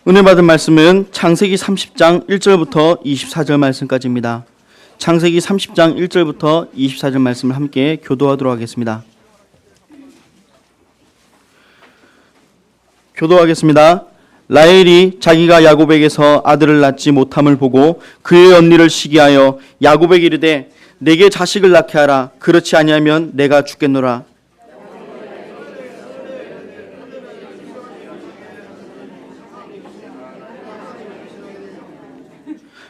은혜 받은 말씀은 창세기 30장 1절부터 24절 말씀까지입니다. 창세기 30장 1절부터 24절 말씀을 함께 교도하도록 하겠습니다. 교도하겠습니다. 라헬이 자기가 야곱에게서 아들을 낳지 못함을 보고 그의 언니를 시기하여 야곱에게 이르되 내게 자식을 낳게 하라. 그렇지 아니하면 내가 죽겠노라.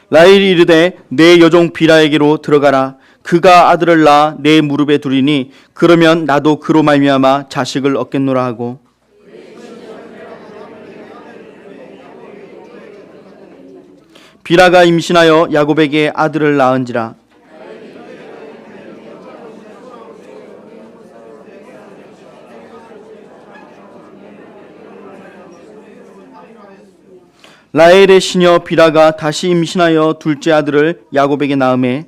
라헬이 이르되 내 여종 비라에게로 들어가라. 그가 아들을 낳아 내 무릎에 두리니 그러면 나도 그로 말미암아 자식을 얻겠노라 하고, 비라가 임신하여 야곱에게 아들을 낳은지라. 라헬의 시녀 비라가 다시 임신하여 둘째 아들을 야곱에게 낳음에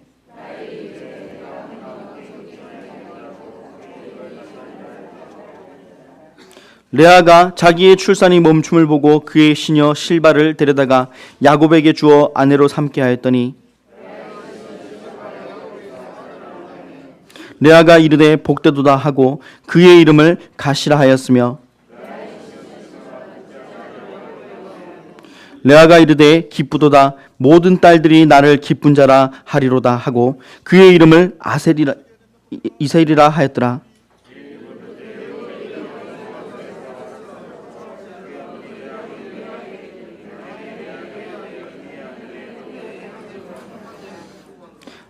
레아가 자기의 출산이 멈춤을 보고 그의 시녀 실바를 데려다가 야곱에게 주어 아내로 삼게 하였더니 레아가 이르되 복되도다 하고 그의 이름을 가시라 하였으며, 레아가 이르되 기쁘도다 모든 딸들이 나를 기쁜 자라 하리로다 하고 그의 이름을 이세리라 하였더라.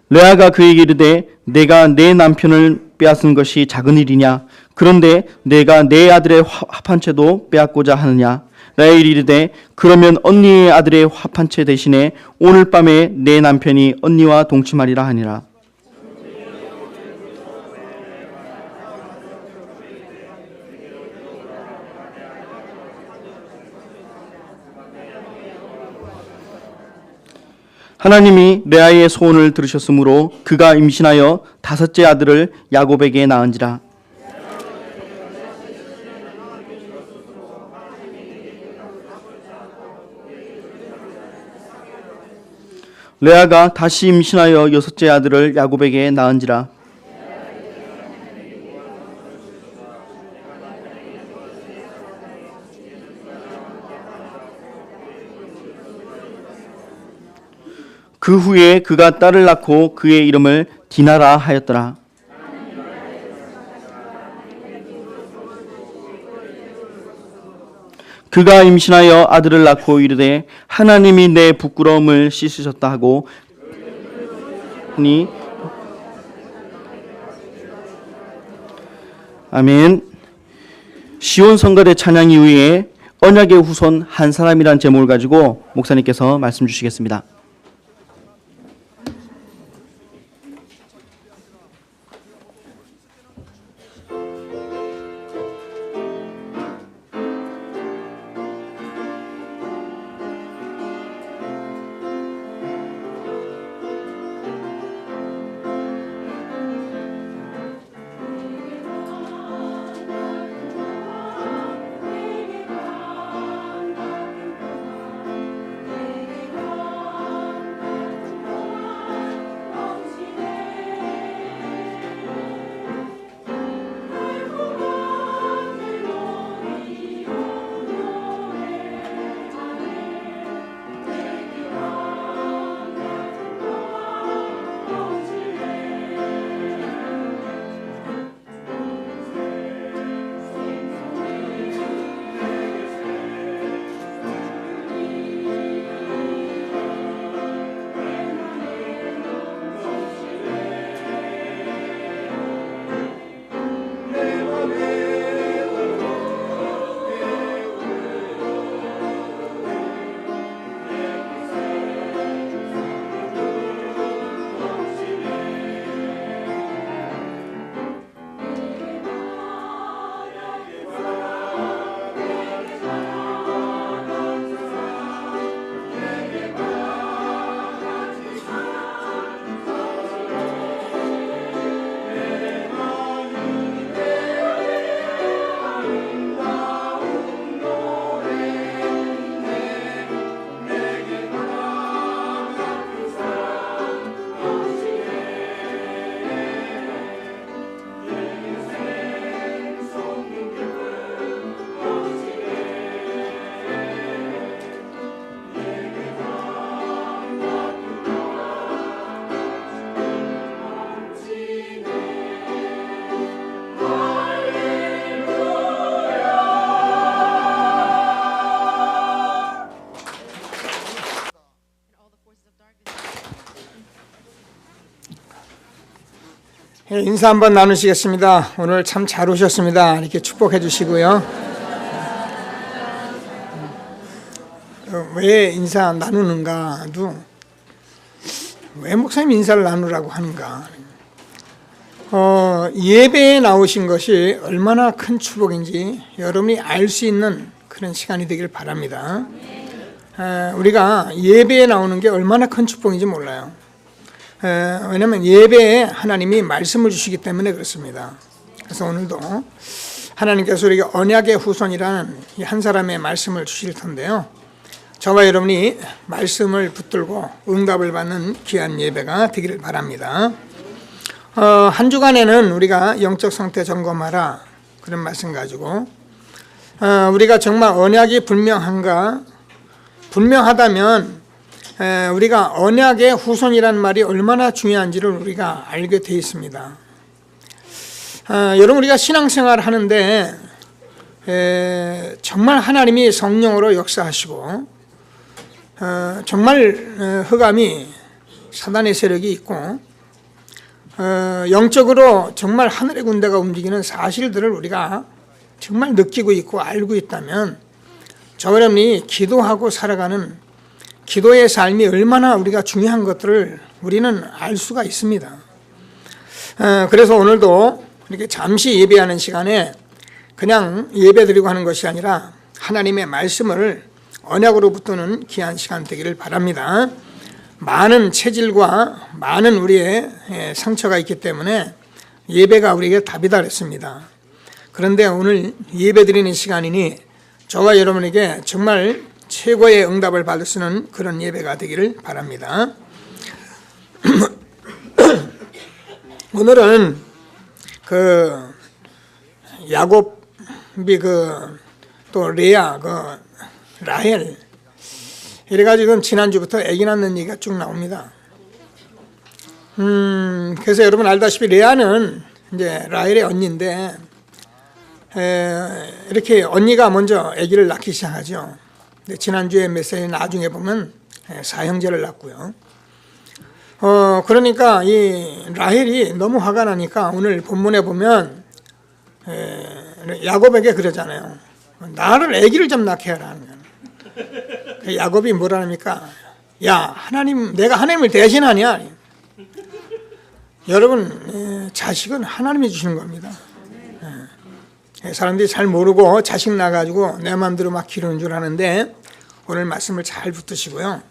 레아가 그에게 이르되 내가 내 남편을 빼앗은 것이 작은 일이냐? 그런데 내가 내 아들의 합한 채도 빼앗고자 하느냐? 라헬이 이르되 그러면 언니의 아들의 합한 채 대신에 오늘 밤에 내 남편이 언니와 동침하리라 하니라. 하나님이 레아의 소원을 들으셨으므로 그가 임신하여 다섯째 아들을 야곱에게 낳은지라. 레아가 다시 임신하여 여섯째 아들을 야곱에게 낳은지라. 그 후에 그가 딸을 낳고 그의 이름을 디나라 하였더라. 그가 임신하여 아들을 낳고 이르되 하나님이 내 부끄러움을 씻으셨다 하고 아멘. 시온 성가대 찬양 이후에 언약의 후손 한 사람이란 제목을 가지고 목사님께서 말씀 주시겠습니다. 인사 한번 나누시겠습니다. 오늘 참 잘 오셨습니다. 이렇게 축복해 주시고요. 왜 인사 나누는가도, 왜 목사님 인사를 나누라고 하는가. 예배에 나오신 것이 얼마나 큰 축복인지 여러분이 알 수 있는 그런 시간이 되길 바랍니다. 우리가 예배에 나오는 게 얼마나 큰 축복인지 몰라요. 왜냐하면 예배에 하나님이 말씀을 주시기 때문에 그렇습니다. 그래서 오늘도 하나님께서 우리에게 언약의 후손이라는 한 사람의 말씀을 주실 텐데요. 저와 여러분이 말씀을 붙들고 응답을 받는 귀한 예배가 되기를 바랍니다. 한 주간에는 우리가 영적 상태 점검하라, 그런 말씀 가지고 우리가 정말 언약이 분명하다면 우리가 언약의 후손이라는 말이 얼마나 중요한지를 우리가 알게 되어 있습니다. 여러분, 우리가 신앙생활 하는데 정말 하나님이 성령으로 역사하시고 정말 흑암이, 사단의 세력이 있고 영적으로 정말 하늘의 군대가 움직이는 사실들을 우리가 정말 느끼고 있고 알고 있다면 저와 여러분이 기도하고 살아가는 기도의 삶이 얼마나 우리가 중요한 것들을 우리는 알 수가 있습니다. 그래서 오늘도 이렇게 잠시 예배하는 시간에 그냥 예배드리고 하는 것이 아니라 하나님의 말씀을 언약으로 붙드는 귀한 시간 되기를 바랍니다. 많은 체질과 많은 우리의 상처가 있기 때문에 예배가 우리에게 답이다 그랬습니다. 그런데 오늘 예배드리는 시간이니 저와 여러분에게 정말 최고의 응답을 받을 수 있는 그런 예배가 되기를 바랍니다. 오늘은 야곱이 또 레아, 라헬, 이래가지고 지난주부터 아기 낳는 얘기가 쭉 나옵니다. 그래서 여러분 알다시피 레아는 이제 라헬의 언니인데, 이렇게 언니가 먼저 아기를 낳기 시작하죠. 근데 지난주에 메시지 나중에 보면 사형제를 낳고요. 그러니까 이 라헬이 너무 화가 나니까 오늘 본문에 보면 야곱에게 그러잖아요. 나를 아기를 좀 낳게 하라. 야곱이 뭐라 합니까? 야, 내가 하나님을 대신하냐? 여러분, 자식은 하나님이 주시는 겁니다. 사람들이 잘 모르고 자식 낳아가지고 내 마음대로 막 기르는 줄 아는데 오늘 말씀을 잘 붙드시고요.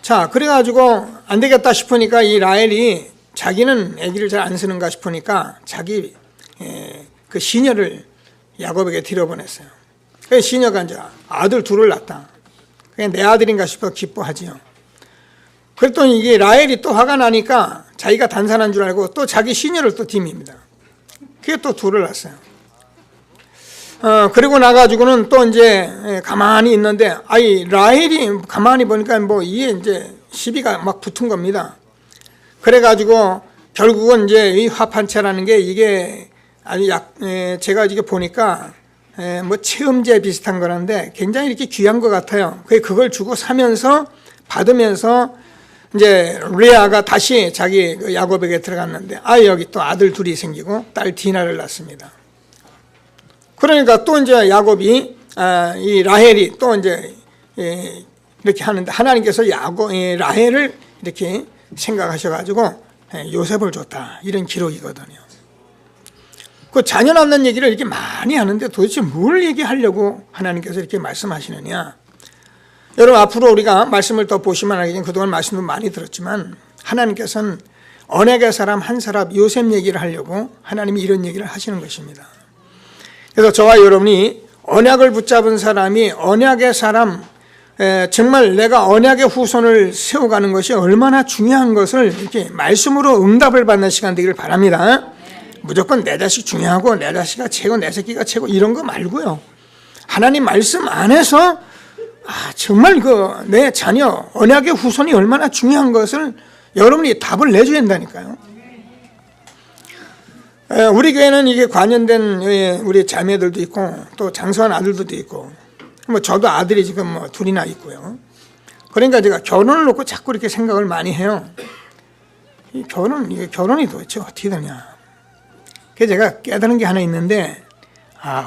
자, 그래가지고 안 되겠다 싶으니까 이 라헬이 자기는 아기를 잘 안 쓰는가 싶으니까 자기 그 시녀를 야곱에게 들여보냈어요. 그 시녀가 이제 아들 둘을 낳았다. 그냥 내 아들인가 싶어 기뻐하지요. 그랬더니 이게 라헬이 또 화가 나니까 자기가 단산한 줄 알고 또 자기 시녀를 또 딤입니다. 그게 또 둘을 낳았어요. 그리고 나가지고는 또 이제 가만히 있는데, 라헬이 가만히 보니까 이게 이제 시비가 막 붙은 겁니다. 그래가지고 결국은 이제 이 화판채라는 게 이게 아주 제가 이게 보니까 체험제 비슷한 거란데 굉장히 이렇게 귀한 것 같아요. 그걸 주고 사면서 받으면서 이제 레아가 다시 자기 야곱에게 들어갔는데 여기 또 아들 둘이 생기고 딸 디나를 낳습니다. 그러니까 또 이제 야곱이 이 라헬이 또 이제 이렇게 하는데 하나님께서 라헬을 이렇게 생각하셔가지고 요셉을 줬다, 이런 기록이거든요. 그 자녀 낳는 얘기를 이렇게 많이 하는데 도대체 뭘 얘기하려고 하나님께서 이렇게 말씀하시느냐? 여러분, 앞으로 우리가 말씀을 더 보시면 알겠지만 그동안 말씀도 많이 들었지만 하나님께서는 언약의 사람 한 사람 요셉 얘기를 하려고 하나님이 이런 얘기를 하시는 것입니다. 그래서 저와 여러분이 언약을 붙잡은 사람이 언약의 사람, 정말 내가 언약의 후손을 세워가는 것이 얼마나 중요한 것을 이렇게 말씀으로 응답을 받는 시간 되기를 바랍니다. 무조건 내 자식 중요하고 내 자식이 최고, 내 새끼가 최고 이런 거 말고요. 하나님 말씀 안에서 정말 내 자녀 언약의 후손이 얼마나 중요한 것을 여러분이 답을 내줘야 된다니까요. 우리 교회는 이게 관련된 우리 자매들도 있고 또 장수한 아들들도 있고 저도 아들이 지금 둘이나 있고요. 그러니까 제가 결혼을 놓고 자꾸 이렇게 생각을 많이 해요. 이게 결혼이 도대체 어떻게 되냐. 그래서 제가 깨달은 게 하나 있는데,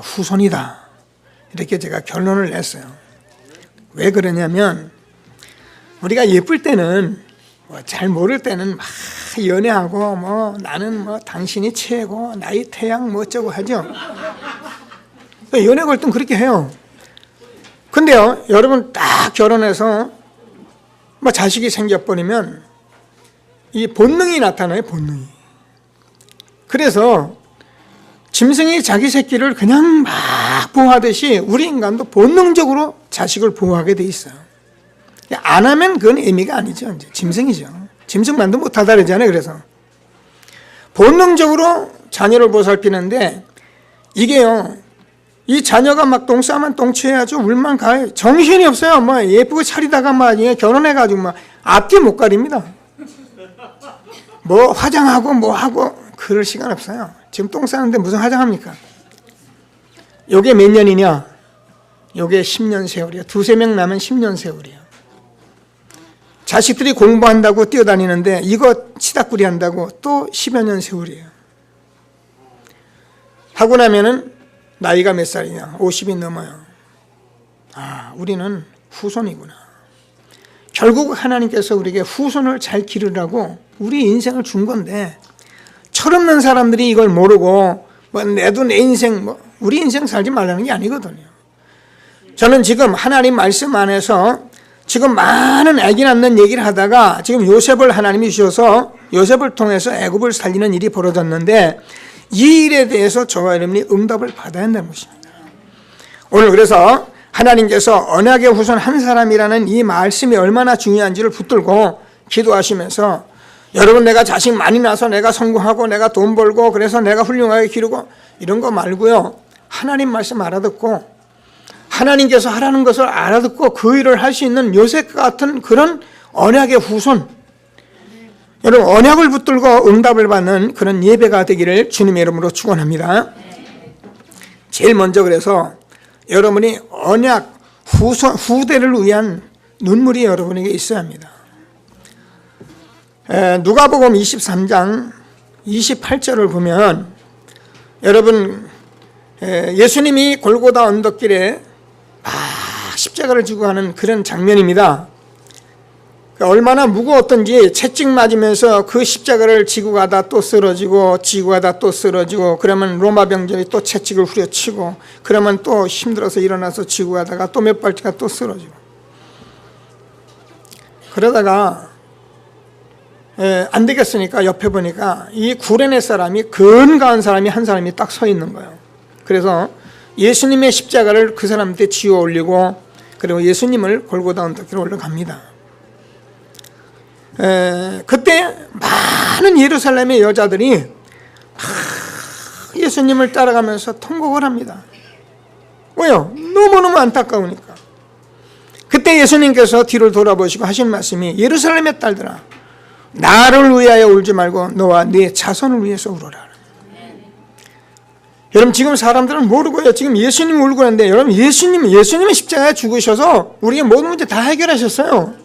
후손이다. 이렇게 제가 결론을 냈어요. 왜 그러냐면, 우리가 예쁠 때는, 잘 모를 때는 막 연애하고, 나는 당신이 최고, 나의 태양, 어쩌고 하죠. 연애 걸 땐 그렇게 해요. 근데요, 여러분 딱 결혼해서 자식이 생겨버리면 이 본능이 나타나요, 본능이. 그래서 짐승이 자기 새끼를 그냥 막 보호하듯이 우리 인간도 본능적으로 자식을 보호하게 돼 있어요. 안 하면 그건 의미가 아니죠. 이제 짐승이죠. 짐승만도 못하다 그러잖아요. 그래서 본능적으로 자녀를 보살피는데 이게요, 이 자녀가 막 똥 싸면 똥 취해야죠. 울만 가요. 정신이 없어요. 예쁘고 차리다가 결혼해가지고 앞뒤 못 가립니다. 화장하고 하고 그럴 시간 없어요. 지금 똥 싸는데 무슨 화장합니까? 요게 몇 년이냐? 요게 10년 세월이에요. 두세 명 나면 10년 세월이에요. 자식들이 공부한다고 뛰어다니는데 이거 치다꾸리 한다고 또 10여 년 세월이에요. 하고 나면은 나이가 몇 살이냐? 50이 넘어요. 우리는 후손이구나. 결국 하나님께서 우리에게 후손을 잘 기르라고 우리 인생을 준 건데, 철없는 사람들이 이걸 모르고 내도 내 인생, 우리 인생 살지 말라는 게 아니거든요. 저는 지금 하나님 말씀 안에서 지금 많은 아기 낳는 얘기를 하다가 지금 요셉을 하나님이 주셔서 요셉을 통해서 애굽을 살리는 일이 벌어졌는데, 이 일에 대해서 저와 여러분이 응답을 받아야 한다는 것입니다. 오늘 그래서 하나님께서 언약의 후손 한 사람이라는 이 말씀이 얼마나 중요한지를 붙들고 기도하시면서, 여러분 내가 자식 많이 낳아서 내가 성공하고 내가 돈 벌고 그래서 내가 훌륭하게 기르고 이런 거 말고요, 하나님 말씀 알아듣고 하나님께서 하라는 것을 알아듣고 그 일을 할 수 있는 요셉 같은 그런 언약의 후손, 여러분 언약을 붙들고 응답을 받는 그런 예배가 되기를 주님의 이름으로 축원합니다. 제일 먼저 그래서 여러분이 언약 후대를 위한 눈물이 여러분에게 있어야 합니다. 누가복음 23장 28절을 보면 여러분 예수님이 골고다 언덕길에 십자가를 지고 가는 그런 장면입니다. 얼마나 무거웠던지 채찍 맞으면서 그 십자가를 지고 가다 또 쓰러지고 지고 가다 또 쓰러지고, 그러면 로마 병정이 또 채찍을 후려치고, 그러면 또 힘들어서 일어나서 지고 가다가 또 몇 발치가 또 쓰러지고, 그러다가 안 되겠으니까 옆에 보니까 이 구레네 사람이, 근가한 사람이 한 사람이 딱 서 있는 거예요. 그래서 예수님의 십자가를 그 사람한테 지어 올리고, 그리고 예수님을 골고다 언덕길로 올라갑니다. 그때 많은 예루살렘의 여자들이 예수님을 따라가면서 통곡을 합니다. 왜요? 너무너무 안타까우니까. 그때 예수님께서 뒤를 돌아보시고 하신 말씀이, 예루살렘의 딸들아, 나를 위하여 울지 말고 너와 네 자손을 위해서 울어라. 여러분 지금 사람들은 모르고요, 지금 예수님 울고 있는데, 여러분 예수님이 십자가에 죽으셔서 우리의 모든 문제 다 해결하셨어요.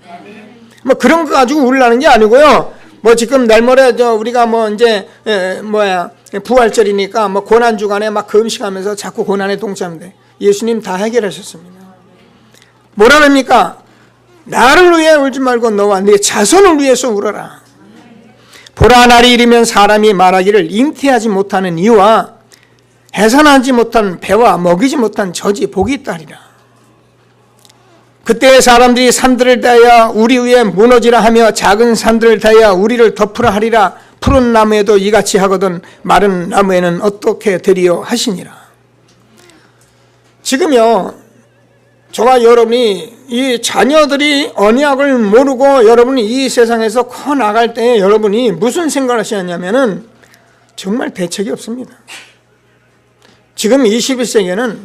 그런 거 가지고 울라는 게 아니고요. 지금 내일 모레 우리가 이제 부활절이니까 고난 주간에 막 금식하면서 자꾸 고난에 동참돼. 예수님 다 해결하셨습니다. 뭐라 그럽니까? 나를 위해 울지 말고 너와 네 자손을 위해서 울어라. 보라, 날이 이르면 사람이 말하기를 잉태하지 못하는 이와 해산하지 못한 배와 먹이지 못한 젖이 복이 있다리라. 그때 사람들이 산들을 대하여 우리 위에 무너지라 하며 작은 산들을 대하여 우리를 덮으라 하리라. 푸른 나무에도 이같이 하거든 마른 나무에는 어떻게 되리요 하시니라. 지금요, 저와 여러분이 이 자녀들이 언약을 모르고 여러분이 이 세상에서 커 나갈 때 여러분이 무슨 생각을 하시냐면은 정말 대책이 없습니다. 지금 21세기에는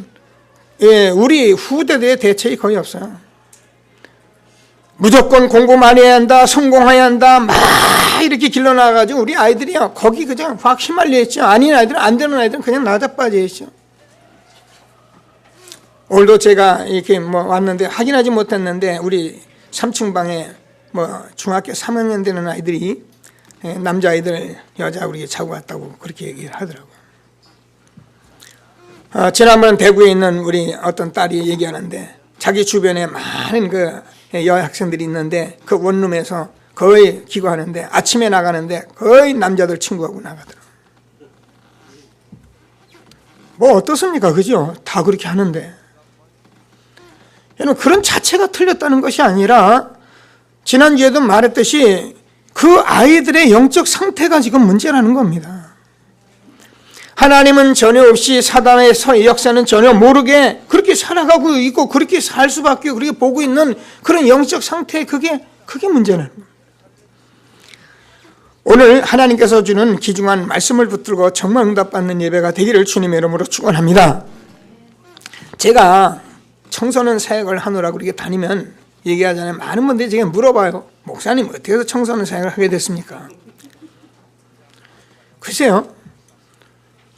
우리 후대들의 대책이 거의 없어요. 무조건 공부 많이 해야 한다, 성공해야 한다, 막 이렇게 길러나가지고 우리 아이들이요, 거기 그냥 확 휘말려 있죠. 아닌 아이들은, 안 되는 아이들은 그냥 나자빠져 있죠. 오늘도 제가 이렇게 왔는데 확인하지 못했는데, 우리 3층 방에 중학교 3학년 되는 아이들이 남자아이들 여자 우리 자고 갔다고 그렇게 얘기를 하더라고요. 지난번 대구에 있는 우리 어떤 딸이 얘기하는데 자기 주변에 많은 그 여학생들이 있는데 그 원룸에서 거의 기거하는데 아침에 나가는데 거의 남자들 친구하고 나가더라고요. 뭐 어떻습니까? 그죠? 다 그렇게 하는데. 여러분, 그런 자체가 틀렸다는 것이 아니라 지난주에도 말했듯이 그 아이들의 영적 상태가 지금 문제라는 겁니다. 하나님은 전혀 없이 사단의 역사는 전혀 모르게 그렇게 살아가고 있고 그렇게 살 수밖에 그렇게 보고 있는 그런 영적 상태, 그게 문제라는 겁니다. 오늘 하나님께서 주는 귀중한 말씀을 붙들고 정말 응답받는 예배가 되기를 주님의 이름으로 축원합니다. 제가 청소년 사역을 하느라고 이렇게 다니면 얘기하잖아요. 많은 분들이 지금 물어봐요. 목사님 어떻게 해서 청소년 사역을 하게 됐습니까? 글쎄요.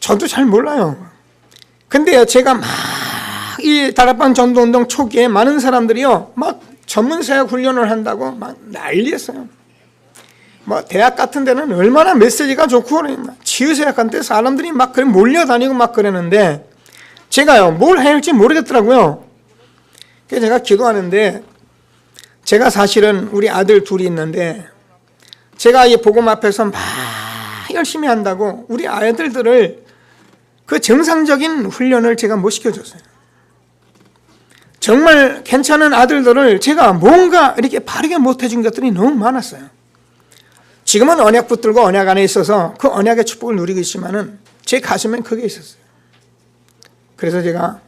저도 잘 몰라요. 근데요, 제가 막 이 다락방 전도운동 초기에 많은 사람들이요, 막 전문 사역 훈련을 한다고 막 난리였어요. 뭐 대학 같은 데는 얼마나 메시지가 좋고 치유사역한테 사람들이 막 그래 몰려다니고 막 그러는데 제가요 뭘 해야 할지 모르겠더라고요. 그래서 제가 기도하는데 제가 사실은 우리 아들 둘이 있는데 제가 이 복음 앞에서 막 열심히 한다고 우리 아이들을 그 정상적인 훈련을 제가 못 시켜줬어요. 정말 괜찮은 아들들을 제가 뭔가 이렇게 바르게 못 해준 것들이 너무 많았어요. 지금은 언약 붙들고 언약 안에 있어서 그 언약의 축복을 누리고 있지만은 제 가슴엔 그게 있었어요. 그래서 제가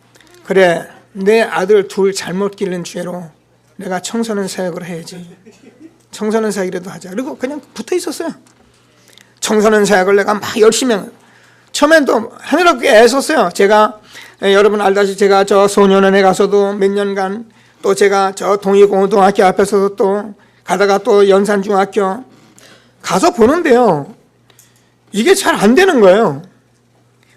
그래 내 아들 둘 잘못 기른 죄로 내가 청소년 사역을 해야지. 청소년 사역이라도 하자. 그리고 그냥 붙어 있었어요. 청소년 사역을 내가 막 열심히 처음엔 또 하늘없게 애썼어요. 제가 여러분 알다시피 제가 저 소년원에 가서도 몇 년간 또 제가 저 동의고등학교 앞에서도 또 가다가 또 연산중학교 가서 보는데요. 이게 잘 안 되는 거예요.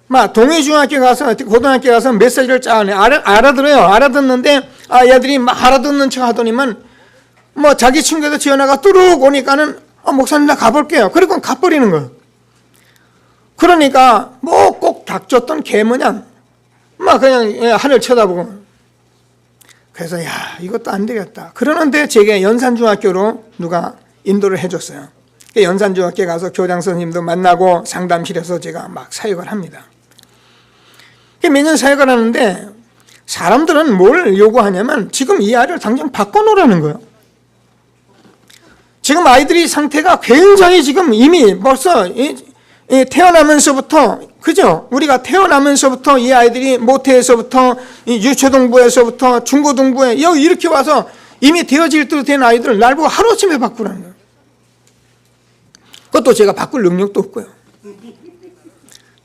막 동의중학교 가서 고등학교 가서 메시지를 짜네. 알아들어요. 알아듣는데 얘들이 막 알아듣는 척 하더니만 뭐 자기 친구들 전화가 뚜룩 오니까는 목사님 나 가볼게요. 그리고 가버리는 거예요. 그러니까 뭐 꼭 닥쳤던 개 모양 막 그냥 하늘 쳐다보고 그래서 야 이것도 안 되겠다. 그러는데 제게 연산중학교로 누가 인도를 해줬어요. 연산중학교에 가서 교장 선생님도 만나고 상담실에서 제가 막 사역을 합니다. 매년 사역을 하는데 사람들은 뭘 요구하냐면 지금 이 아이를 당장 바꿔놓으라는 거예요. 지금 아이들이 상태가 굉장히 지금 이미 벌써 태어나면서부터 그죠? 우리가 태어나면서부터 이 아이들이 모태에서부터 유초등부에서부터 중고등부에 여기 이렇게 와서 이미 되어질 듯 된 아이들을 날 보고 하루아침에 바꾸라는 거예요. 그것도 제가 바꿀 능력도 없고요.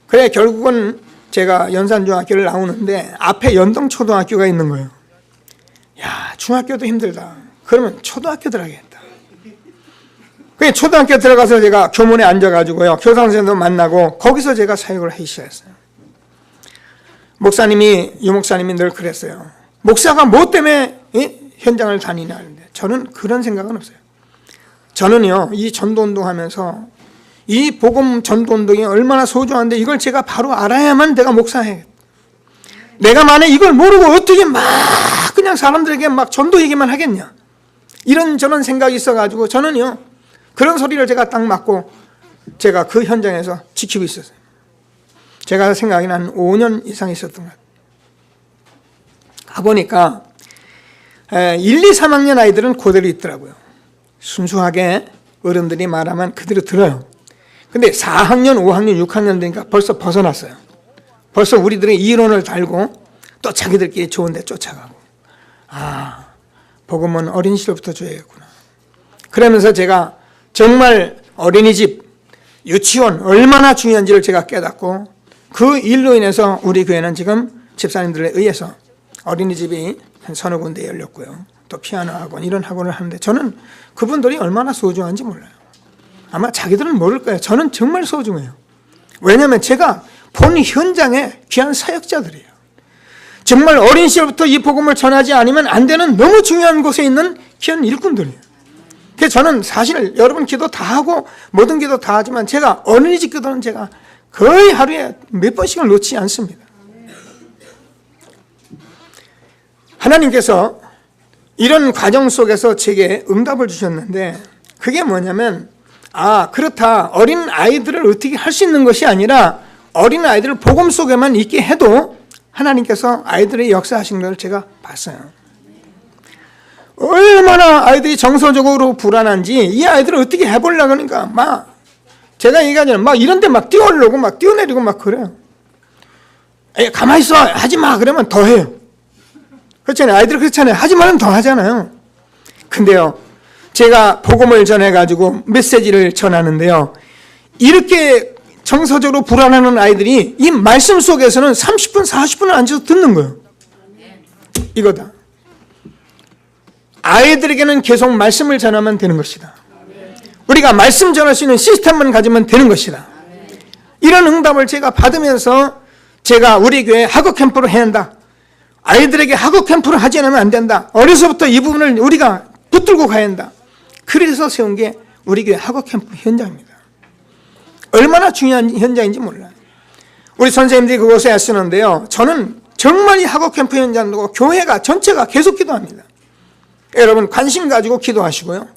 그래 결국은 제가 연산중학교를 나오는데 앞에 연동초등학교가 있는 거예요. 야 중학교도 힘들다. 그러면 초등학교 들어가겠다. 그래서 초등학교 들어가서 제가 교문에 앉아가지고요. 교사 선생님도 만나고 거기서 제가 사역을 하기 시작했어요. 유 목사님이 늘 그랬어요. 목사가 뭐 때문에 현장을 다니냐 하는데 저는 그런 생각은 없어요. 저는요 이 전도운동 하면서 이 복음 전도운동이 얼마나 소중한데 이걸 제가 바로 알아야만 내가 목사해야겠다. 내가 만약 이걸 모르고 어떻게 막 그냥 사람들에게 막 전도 얘기만 하겠냐. 이런 저런 생각이 있어가지고 저는요 그런 소리를 제가 딱 맞고 제가 그 현장에서 지키고 있었어요. 제가 생각에는 한 5년 이상 있었던 것 같아요. 가보니까 1, 2, 3학년 아이들은 그대로 있더라고요. 순수하게 어른들이 말하면 그대로 들어요. 근데 4학년, 5학년, 6학년 되니까 벌써 벗어났어요. 벌써 우리들의 이론을 달고 또 자기들끼리 좋은 데 쫓아가고 복음은 어린 시절부터 줘야겠구나. 그러면서 제가 정말 어린이집, 유치원 얼마나 중요한지를 제가 깨닫고 그 일로 인해서 우리 교회는 지금 집사님들에 의해서 어린이집이 한 서너 군데 열렸고요. 또 피아노 학원 이런 학원을 하는데 저는 그분들이 얼마나 소중한지 몰라요. 아마 자기들은 모를 거예요. 저는 정말 소중해요. 왜냐하면 제가 본 현장에 귀한 사역자들이에요. 정말 어린 시절부터 이 복음을 전하지 않으면 안 되는 너무 중요한 곳에 있는 귀한 일꾼들이에요. 그래서 저는 사실 여러분 기도 다 하고 모든 기도 다 하지만 제가 어린이집 기도는 제가 거의 하루에 몇 번씩을 놓지 않습니다. 하나님께서 이런 과정 속에서 제게 응답을 주셨는데 그게 뭐냐면 그렇다. 어린 아이들을 어떻게 할 수 있는 것이 아니라 어린 아이들을 복음 속에만 있게 해도 하나님께서 아이들의 역사하신 걸 제가 봤어요. 얼마나 아이들이 정서적으로 불안한지 이 아이들을 어떻게 해보려고 하니까 막 제가 얘기하잖아요. 막 이런 데 막 뛰어오르고 막 뛰어내리고 막 그래요. 가만히 있어. 하지 마. 그러면 더 해요. 그렇잖아요. 아이들 그렇잖아요. 하지 말면 더 하잖아요. 근데요. 제가 복음을 전해가지고 메시지를 전하는데요. 이렇게 정서적으로 불안하는 아이들이 이 말씀 속에서는 30분, 40분을 앉아서 듣는 거예요. 이거다. 아이들에게는 계속 말씀을 전하면 되는 것이다. 우리가 말씀 전할 수 있는 시스템만 가지면 되는 것이다. 이런 응답을 제가 받으면서 제가 우리 교회 학업 캠프를 해야 한다. 아이들에게 학업 캠프를 하지 않으면 안 된다. 어려서부터 이 부분을 우리가 붙들고 가야 한다. 그래서 세운 게 우리 교회 학업 캠프 현장입니다. 얼마나 중요한 현장인지 몰라요. 우리 선생님들이 그곳에 애쓰는데요. 저는 정말 이 학업 캠프 현장도 교회가 전체가 계속 기도합니다. 여러분 관심 가지고 기도하시고요.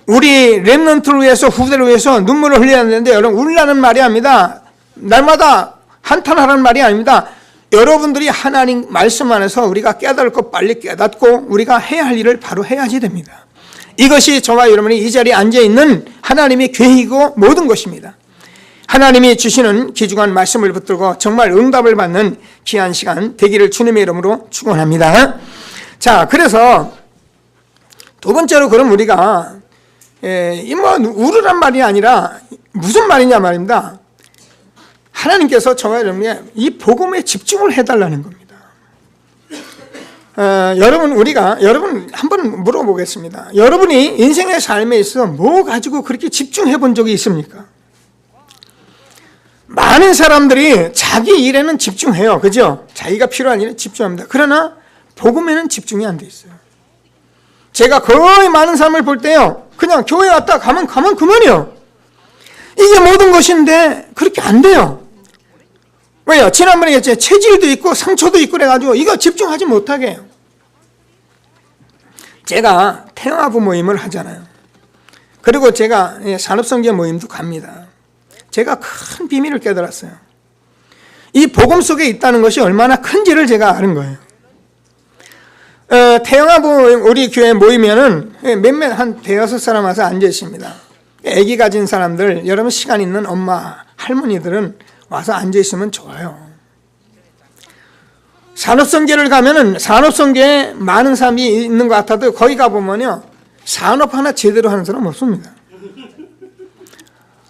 우리 렘넌트를 위해서 후대를 위해서 눈물을 흘려야 하는데 여러분 울라는 말이 아닙니다. 날마다 한탄하라는 말이 아닙니다. 여러분들이 하나님 말씀 안에서 우리가 깨달을 것 빨리 깨닫고 우리가 해야 할 일을 바로 해야지 됩니다. 이것이 저와 여러분이 이 자리에 앉아있는 하나님의 계획이고 모든 것입니다. 하나님이 주시는 귀중한 말씀을 붙들고 정말 응답을 받는 귀한 시간 되기를 주님의 이름으로 축원합니다. 자, 그래서 두 번째로 그럼 우리가 우르란 말이 아니라 무슨 말이냐 말입니다. 하나님께서 저와 여러분의 이 복음에 집중을 해달라는 겁니다. 여러분 한번 물어보겠습니다. 여러분이 인생의 삶에 있어서 뭐 가지고 그렇게 집중해 본 적이 있습니까? 많은 사람들이 자기 일에는 집중해요. 그죠? 자기가 필요한 일에 집중합니다. 그러나 복음에는 집중이 안 돼 있어요. 제가 거의 많은 사람을 볼 때요. 그냥 교회 왔다 가면 그만이요. 이게 모든 것인데 그렇게 안 돼요. 왜요? 지난번에 얘기했죠. 체질도 있고 상처도 있고 그래가지고 이거 집중하지 못하게 해요. 제가 태영아부 모임을 하잖아요. 그리고 제가 산업성교 모임도 갑니다. 제가 큰 비밀을 깨달았어요. 이 복음 속에 있다는 것이 얼마나 큰지를 제가 아는 거예요. 태영아부 우리 교회 모이면은 몇몇 한 대여섯 사람 와서 앉아 있습니다. 아기 가진 사람들, 여러분 시간 있는 엄마, 할머니들은 와서 앉아 있으면 좋아요. 산업성계를 가면은 산업성계에 많은 사람이 있는 것 같아도 거기 가보면요. 산업 하나 제대로 하는 사람 없습니다.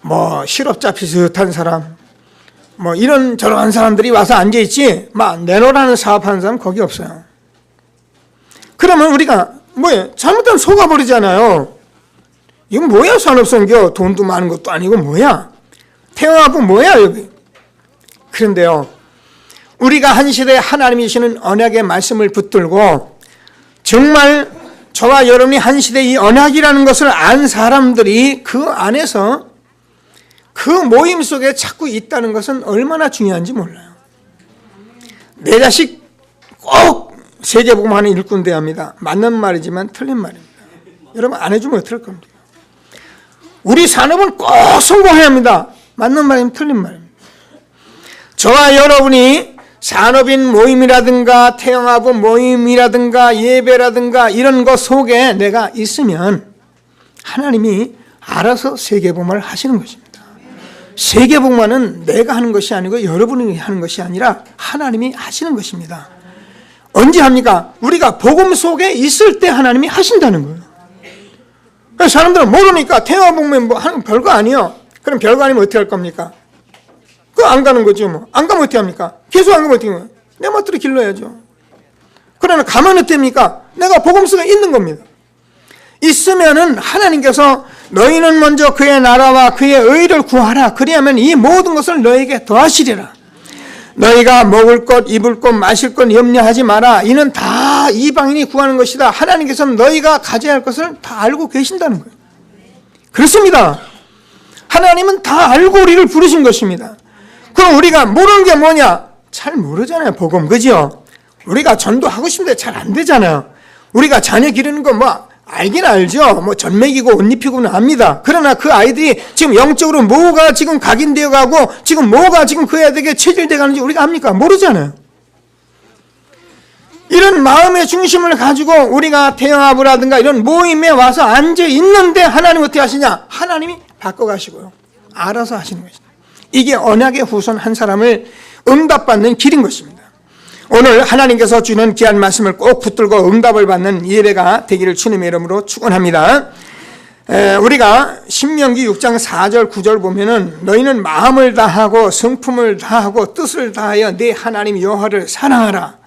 뭐 실업자 비슷한 사람, 뭐 이런 저런 사람들이 와서 앉아 있지 막 내놓으라는 사업하는 사람 거기 없어요. 그러면 우리가 뭐예요? 잘못하면 속아버리잖아요. 이건 뭐야 산업성교? 돈도 많은 것도 아니고 뭐야? 태영아부 뭐야 여기? 그런데요. 우리가 한 시대에 하나님이 주시는 언약의 말씀을 붙들고 정말 저와 여러분이 한 시대 이 언약이라는 것을 안 사람들이 그 안에서 그 모임 속에 자꾸 있다는 것은 얼마나 중요한지 몰라요. 내 자식 꼭 세계복음하는 일꾼 돼야 합니다. 맞는 말이지만 틀린 말입니다. 여러분 안 해주면 어떡할 겁니까? 우리 산업은 꼭 성공해야 합니다. 맞는 말이면 틀린 말입니다. 저와 여러분이 산업인 모임이라든가 태영아부 모임이라든가 예배라든가 이런 것 속에 내가 있으면 하나님이 알아서 세계복음을 하시는 것입니다. 세계복음은 내가 하는 것이 아니고 여러분이 하는 것이 아니라 하나님이 하시는 것입니다. 언제 합니까? 우리가 복음 속에 있을 때 하나님이 하신다는 거예요. 사람들은 모르니까 태영아복음 뭐 하는 별거 아니에요. 그럼 별거 아니면 어떻게 할 겁니까? 그거 안 가는 거죠. 뭐. 안 가면 어떻게 합니까? 계속 안 가면 어떻게 해요? 내 멋대로 길러야죠. 그러나 가면 어떻습니까? 내가 복음 속에 있는 겁니다. 있으면은 하나님께서 너희는 먼저 그의 나라와 그의 의를 구하라. 그리하면 이 모든 것을 너에게 더하시리라. 너희가 먹을 것, 입을 것, 마실 것 염려하지 마라. 이는 다 다 이방인이 구하는 것이다. 하나님께서는 너희가 가져야 할 것을 다 알고 계신다는 거예요. 그렇습니다. 하나님은 다 알고 우리를 부르신 것입니다. 그럼 우리가 모르는 게 뭐냐? 잘 모르잖아요, 복음. 그죠? 우리가 전도하고 싶은데 잘 안 되잖아요. 우리가 자녀 기르는 거 뭐 알긴 알죠. 뭐 젖 먹이고 옷 입히고는 압니다. 그러나 그 아이들이 지금 영적으로 뭐가 지금 각인되어 가고 지금 뭐가 지금 그 애들에게 체질되어 가는지 우리가 압니까? 모르잖아요. 이런 마음의 중심을 가지고 우리가 태영아부라든가 이런 모임에 와서 앉아 있는데 하나님 어떻게 하시냐? 하나님이 바꿔가시고요. 알아서 하시는 것입니다. 이게 언약의 후손 한 사람을 응답받는 길인 것입니다. 오늘 하나님께서 주는 귀한 말씀을 꼭 붙들고 응답을 받는 예배가 되기를 주님의 이름으로 축원합니다. 우리가 신명기 6장 4절 9절 보면은 너희는 마음을 다하고 성품을 다하고 뜻을 다하여 내 하나님 여호와를 사랑하라.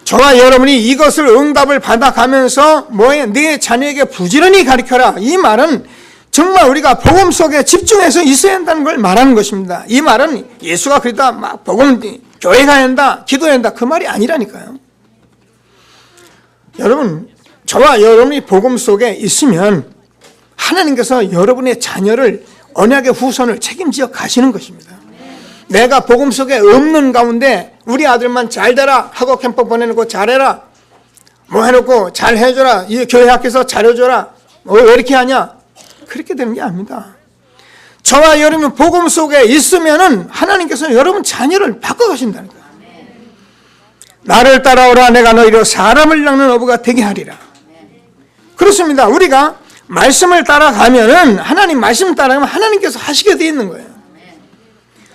저와 여러분이 이것을 응답을 받아가면서 내 자녀에게 부지런히 가르쳐라. 이 말은 정말 우리가 복음 속에 집중해서 있어야 한다는 걸 말하는 것입니다. 이 말은 예수가 그러다 막 복음 교회 가야 한다, 기도해야 한다 그 말이 아니라니까요. 여러분, 저와 여러분이 복음 속에 있으면 하나님께서 여러분의 자녀를 언약의 후손을 책임지어 가시는 것입니다. 내가 복음 속에 없는 가운데 우리 아들만 잘 되라 하고 캠프 보내놓고 잘해라 뭐 해놓고 잘 해줘라 이 교회 학교에서 잘해줘라 왜 이렇게 하냐 그렇게 되는 게 아닙니다. 저와 여러분 복음 속에 있으면은 하나님께서 여러분 자녀를 바꿔가신다니까. 나를 따라오라 내가 너희로 사람을 낚는 어부가 되게 하리라. 그렇습니다. 우리가 말씀을 따라가면은 하나님 말씀을 따라가면 하나님께서 하시게 돼 있는 거예요.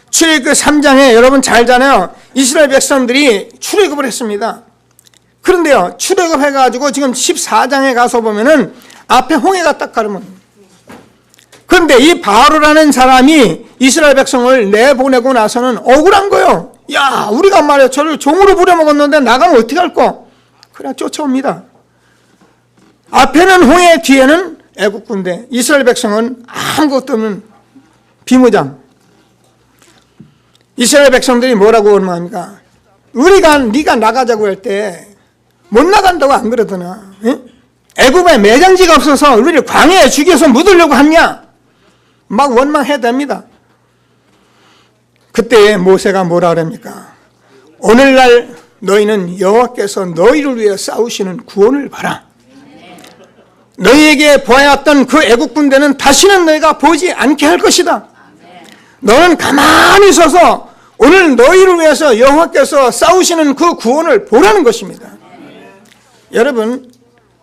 출애굽 3장에 여러분 잘 알잖아요. 이스라엘 백성들이 출애굽을 했습니다. 그런데요, 출애굽해가지고 지금 14장에 가서 보면은 앞에 홍해가 딱 가르면, 그런데 이 바로라는 사람이 이스라엘 백성을 내보내고 나서는 억울한 거예요. 야, 우리가 말이야 저를 종으로 부려먹었는데 나가면 어떻게 할 거? 그래 쫓아옵니다. 앞에는 홍해, 뒤에는 애국 군대. 이스라엘 백성은 아무것도 없는 비무장. 이스라엘 백성들이 뭐라고 원망합니까? 네가 나가자고 할 때 못 나간다고 안 그러더나? 애굽에 매장지가 없어서 우리를 광야에 죽여서 묻으려고 하냐? 막 원망해야 됩니다. 그때 모세가 뭐라 그럽니까? 오늘날 너희는 여호와께서 너희를 위해 싸우시는 구원을 봐라. 너희에게 보았던 그 애국 군대는 다시는 너희가 보지 않게 할 것이다. 너는 가만히 서서 오늘 너희를 위해서 여호와께서 싸우시는 그 구원을 보라는 것입니다. 여러분,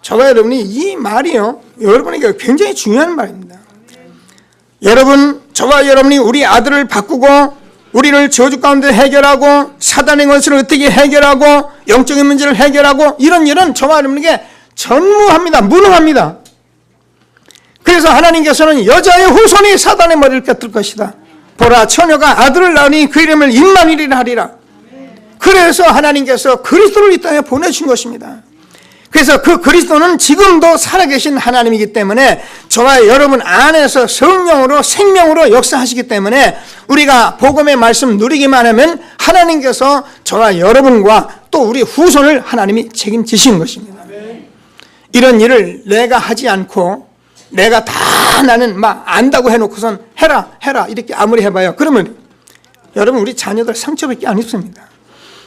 저와 여러분이 이 말이요, 여러분에게 굉장히 중요한 말입니다. 여러분, 저와 여러분이 우리 아들을 바꾸고 우리를 저주 가운데 해결하고 사단의 것을 어떻게 해결하고 영적인 문제를 해결하고 이런 일은 저와 여러분에게 전무합니다. 무능합니다. 그래서 하나님께서는 여자의 후손이 사단의 머리를 꿰뚫을 것이다. 보라, 처녀가 아들을 낳으니 그 이름을 임마누엘이라 하리라. 그래서 하나님께서 그리스도를 이 땅에 보내주신 것입니다. 그래서 그 그리스도는 지금도 살아계신 하나님이기 때문에 저와 여러분 안에서 성령으로 생명으로 역사하시기 때문에 우리가 복음의 말씀 누리기만 하면 하나님께서 저와 여러분과 또 우리 후손을 하나님이 책임지신 것입니다. 이런 일을 내가 하지 않고 내가 다 나는 막 안다고 해놓고선 해라 이렇게 아무리 해봐요. 그러면 여러분 우리 자녀들 상처밖에 안 입습니다.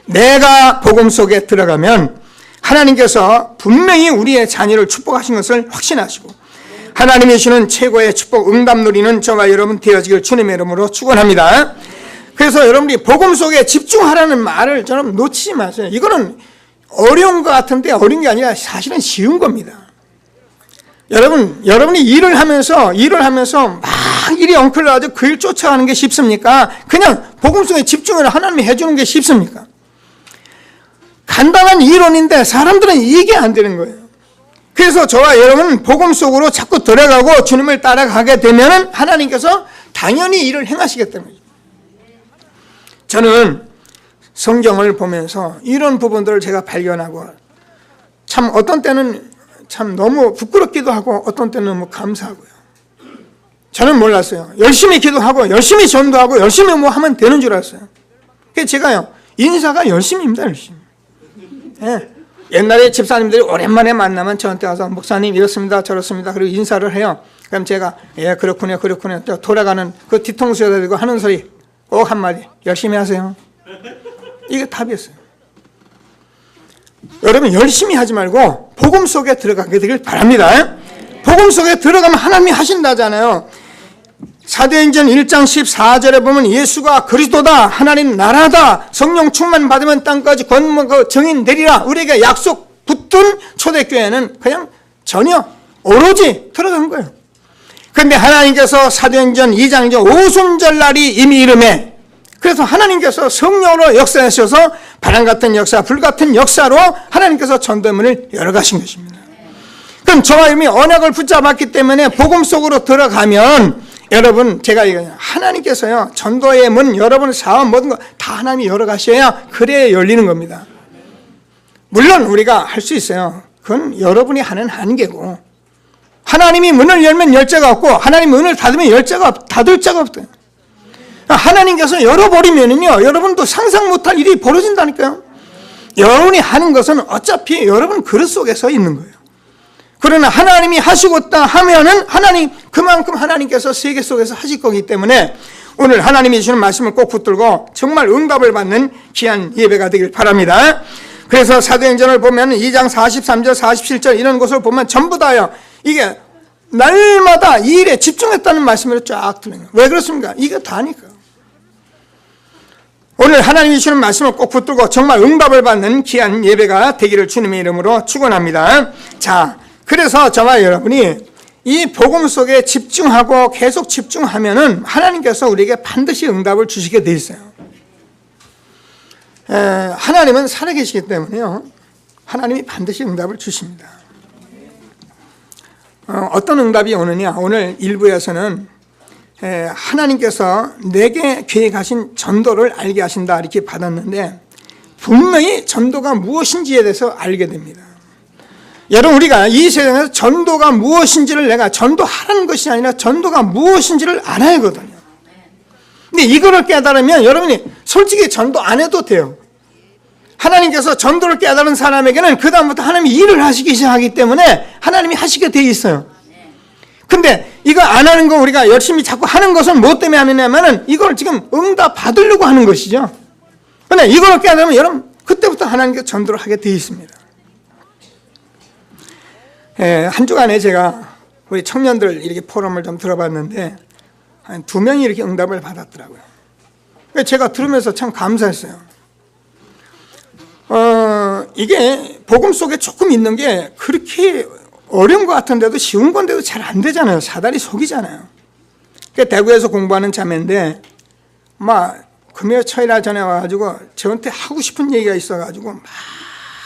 내가 복음 속에 들어가면 하나님께서 분명히 우리의 자녀를 축복하신 것을 확신하시고 하나님이 주시는 최고의 축복 응답 누리는 저와 여러분 되어지길 주님의 이름으로 축원합니다. 그래서 여러분이 복음 속에 집중하라는 말을 저는 놓치지 마세요. 이거는 어려운 것 같은데 어려운 게 아니라 사실은 쉬운 겁니다. 여러분이 일을 하면서 막 일이 엉클려가지고 그 일 쫓아가는 게 쉽습니까? 그냥 복음 속에 집중을 하나님이 해주는 게 쉽습니까? 간단한 이론인데 사람들은 이게 안 되는 거예요. 그래서 저와 여러분은 복음 속으로 자꾸 들어가고 주님을 따라가게 되면 하나님께서 당연히 일을 행하시겠다는 거죠. 저는 성경을 보면서 이런 부분들을 제가 발견하고 참 어떤 때는 참 너무 부끄럽기도 하고 어떤 때는 너무 감사하고요. 저는 몰랐어요. 열심히 기도하고 열심히 전도하고 열심히 뭐 하면 되는 줄 알았어요. 그래서 제가요 인사가 열심입니다. 열심히. 네. 옛날에 집사님들이 오랜만에 만나면 저한테 와서 목사님 이렇습니다 저렇습니다 그리고 인사를 해요. 그럼 제가 예 그렇군요 그렇군요 또 돌아가는 그 뒤통수에다 대고 하는 소리 꼭 한마디 열심히 하세요. 이게 답이었어요. 여러분 열심히 하지 말고 복음 속에 들어가게 되길 바랍니다. 복음 속에 들어가면 하나님이 하신다잖아요. 사도행전 1장 14절에 보면 예수가 그리스도다 하나님 나라다 성령 충만 받으면 땅까지 정인 되리라 우리에게 약속 붙은 초대교회는 그냥 전혀 오로지 들어간 거예요. 그런데 하나님께서 사도행전 2장 오순절 날이 이미 이름에 그래서 하나님께서 성령으로 역사하셔서 바람 같은 역사 불 같은 역사로 하나님께서 전도문을 열어가신 것입니다. 그럼 저와 여러분이 언약을 붙잡았기 때문에 복음 속으로 들어가면 여러분 제가 이거 하나님께서요 전도의 문 여러분 사업 모든 거 다 하나님이 열어가셔야 그래야 열리는 겁니다. 물론 우리가 할 수 있어요. 그건 여러분이 하는 한계고 하나님이 문을 열면 열자가 없고 하나님 문을 닫으면 열자가 닫을 자가 없대요. 하나님께서 열어버리면은요 여러분도 상상 못할 일이 벌어진다니까요. 여러분이 하는 것은 어차피 여러분 그릇 속에 서 있는 거예요. 그러나 하나님이 하시고 있다 하면은 하나님 그만큼 하나님께서 세계 속에서 하실 거기 때문에 오늘 하나님이 주시는 말씀을 꼭 붙들고 정말 응답을 받는 귀한 예배가 되길 바랍니다. 그래서 사도행전을 보면 2장 43절 47절 이런 것을 보면 전부 다요 이게 날마다 이 일에 집중했다는 말씀으로 쫙 들려요. 왜 그렇습니까? 이게 다니까. 오늘 하나님이 주시는 말씀을 꼭 붙들고 정말 응답을 받는 귀한 예배가 되기를 주님의 이름으로 축원합니다. 자, 그래서 저와 여러분이 이 복음 속에 집중하고 계속 집중하면은 하나님께서 우리에게 반드시 응답을 주시게 돼 있어요. 하나님은 살아계시기 때문에요. 하나님이 반드시 응답을 주십니다. 어떤 응답이 오느냐? 오늘 1부에서는 하나님께서 내게 계획하신 전도를 알게 하신다 이렇게 받았는데 분명히 전도가 무엇인지에 대해서 알게 됩니다. 여러분 우리가 이 세상에서 전도가 무엇인지를 내가 전도하라는 것이 아니라 전도가 무엇인지를 알아야 하거든요. 근데 이거를 깨달으면 여러분이 솔직히 전도 안 해도 돼요. 하나님께서 전도를 깨달은 사람에게는 그 다음부터 하나님이 일을 하시기 시작하기 때문에 하나님이 하시게 돼 있어요. 근데 이거 안 하는 거 우리가 열심히 자꾸 하는 것은 뭐 때문에 하느냐면은 이걸 지금 응답 받으려고 하는 것이죠. 근데 이걸 깨달으면 여러분 그때부터 하나님께서 전도를 하게 돼 있습니다. 한 주간에 제가 우리 청년들 이렇게 포럼을 좀 들어봤는데 한 2명이 이렇게 응답을 받았더라고요. 제가 들으면서 참 감사했어요. 이게 복음 속에 조금 있는 게 그렇게 어려운 것 같은데도 쉬운 건데도 잘 안 되잖아요. 사다리 속이잖아요. 대구에서 공부하는 자매인데 막 금요 초이라 전에 와가지고 저한테 하고 싶은 얘기가 있어가지고 막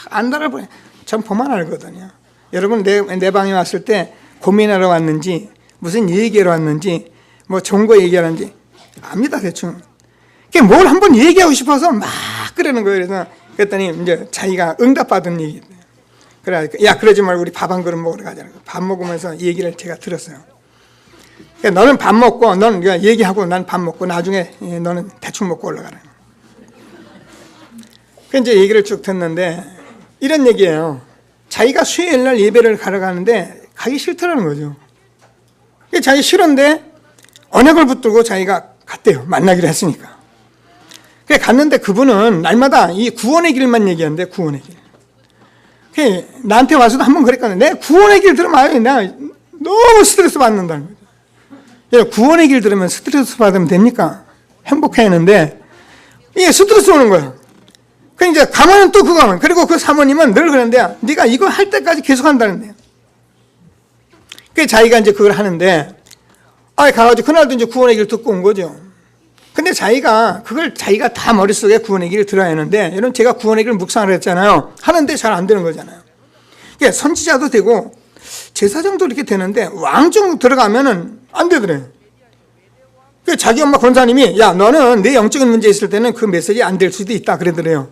안달을 보내. 전 보면 알거든요. 여러분 내 방에 왔을 때 고민하러 왔는지 무슨 얘기하러 왔는지 뭐 좋은 거 얘기하는지 압니다 대충. 뭘 한번 얘기하고 싶어서 막 그러는 거예요. 그래서 그랬더니 이제 자기가 응답받은 얘기. 그래 야 그러지 말고 우리 밥 한 그릇 먹으러 가자. 밥 먹으면서 얘기를 제가 들었어요. 그러니까 너는 밥 먹고 넌 얘기하고 난 밥 먹고 나중에 너는 대충 먹고 올라가라. 그 이제 얘기를 쭉 듣는데 이런 얘기예요. 자기가 수요일 날 예배를 가러 가는데 가기 싫다라는 거죠. 자기 싫은데 언약을 붙들고 자기가 갔대요. 만나기로 했으니까. 그래 갔는데 그분은 날마다 이 구원의 길만 얘기하는데 구원의 길. 그래 나한테 와서도 한번 그랬거든요. 내 구원의 길 들으면 내가 너무 스트레스 받는다는 거죠. 구원의 길 들으면 스트레스 받으면 됩니까? 행복해야 하는데 이게 스트레스 오는 거예요. 그 이제 가면은 또 그거 그리고 그 사모님은 늘 그러는데 네가 이거 할 때까지 계속 한다는데요. 그 자기가 이제 그걸 하는데 가가지고 그날도 이제 구원의 길 듣고 온 거죠. 근데 자기가 그걸 자기가 다 머릿속에 구원의 길을 들어야 하는데 여러분 제가 구원의 길을 묵상을 했잖아요. 하는데 잘 안 되는 거잖아요. 그러니까 선지자도 되고 제사장도 이렇게 되는데 왕정 들어가면은 안 되더래요. 그 자기 엄마 권사님이 야 너는 내 영적인 문제 있을 때는 그 메시지 안 될 수도 있다 그러더래요.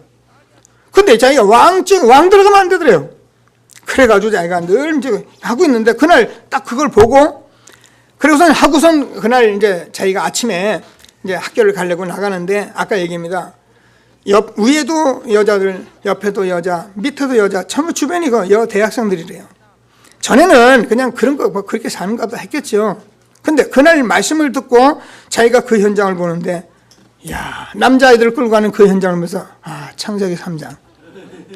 근데 자기가 왕 들어가면 안 되더래요. 그래가지고 자기가 늘 이제 하고 있는데 그날 딱 그걸 보고 그리고선 하고선 그날 이제 자기가 아침에 이제 학교를 가려고 나가는데 아까 얘기입니다. 위에도 여자들, 옆에도 여자, 밑에도 여자, 전부 주변이 그 대학생들이래요. 전에는 그냥 그런 거 뭐 그렇게 사는가 보다 했겠죠. 근데 그날 말씀을 듣고 자기가 그 현장을 보는데, 야, 남자아이들을 끌고 가는 그 현장을 보면서, 아, 창세기 3장.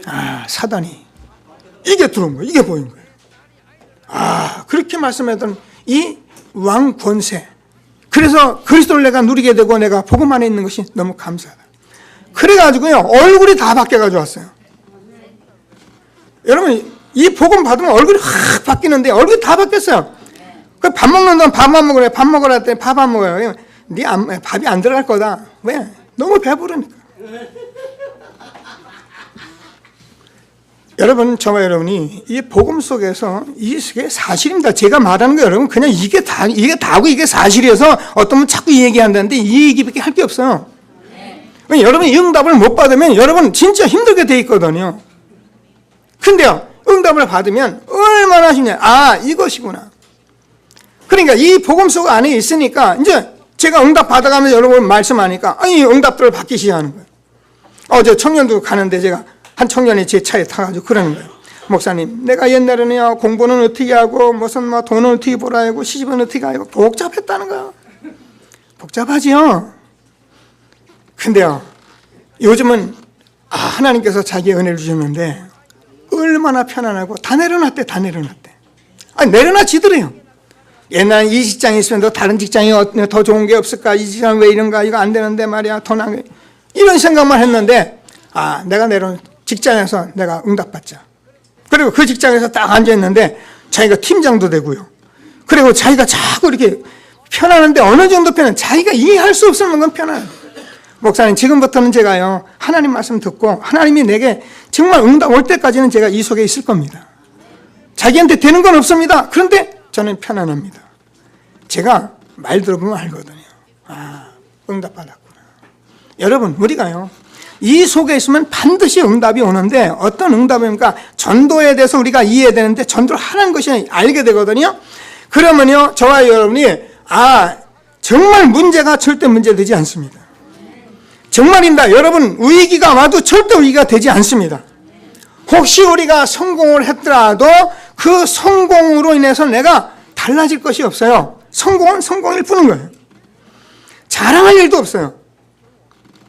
아, 사단이. 이게 들어온 거예요. 이게 보인 거예요. 아, 그렇게 말씀했던 이 왕 권세. 그래서 그리스도를 내가 누리게 되고 내가 복음 안에 있는 것이 너무 감사하다. 그래가지고요, 얼굴이 다 바뀌어가지고 왔어요. 여러분, 이 복음 받으면 얼굴이 확 바뀌는데 얼굴이 다 바뀌었어요. 그 밥 먹는 동안 밥만 먹으래. 밥 먹으라 했더니 밥 안 먹어요. 밥이 안 들어갈 거다. 왜? 너무 배부르니까. 여러분, 저와 여러분이 이 복음 속에서 이게 사실입니다. 제가 말하는 거 여러분 그냥 이게 다고 이게 사실이어서 어떤 분 자꾸 이 얘기한다는데 이 얘기밖에 할 게 없어요. 여러분이 응답을 못 받으면 여러분 진짜 힘들게 돼 있거든요. 근데요, 응답을 받으면 얼마나 쉽냐. 아, 이것이구나. 그러니까 이 복음 속 안에 있으니까 이제 제가 응답 받아가면서 여러분 말씀하니까 이 응답들을 받기 시작하는 거예요. 어제 청년도 가는데 제가 한 청년이 제 차에 타가지고 그러는 거예요. 목사님, 내가 옛날에는요, 공부는 어떻게 하고, 무슨 뭐 돈은 어떻게 벌어야 하고, 시집은 어떻게 하고, 복잡했다는 거예요. 복잡하지요? 근데요, 요즘은, 하나님께서 자기의 은혜를 주셨는데, 얼마나 편안하고, 다 내려놨대. 내려놔지더래요. 옛날에 이 직장에 있으면 너 다른 직장이 더 좋은 게 없을까? 이 직장은 왜 이런가? 이거 안 되는데 말이야. 돈 안, 이런 생각만 했는데, 내가 내려놓은 직장에서 내가 응답받자. 그리고 그 직장에서 딱 앉아있는데 자기가 팀장도 되고요. 그리고 자기가 자꾸 이렇게 편안한데 어느 정도 편한, 자기가 이해할 수 없을 만큼 편안해요. 목사님, 지금부터는 제가요, 하나님 말씀 듣고 하나님이 내게 정말 응답 올 때까지는 제가 이 속에 있을 겁니다. 자기한테 되는 건 없습니다. 그런데 저는 편안합니다. 제가 말 들어보면 알거든요. 응답 받았구나. 여러분, 우리가요, 이 속에 있으면 반드시 응답이 오는데 어떤 응답입니까? 전도에 대해서 우리가 이해해야 되는데 전도를 하는 것이 알게 되거든요. 그러면요, 저와 여러분이 정말 문제가 절대 문제되지 않습니다. 정말입니다. 여러분, 위기가 와도 절대 위기가 되지 않습니다. 혹시 우리가 성공을 했더라도 그 성공으로 인해서 내가 달라질 것이 없어요. 성공은 성공일 뿐인 거예요. 자랑할 일도 없어요.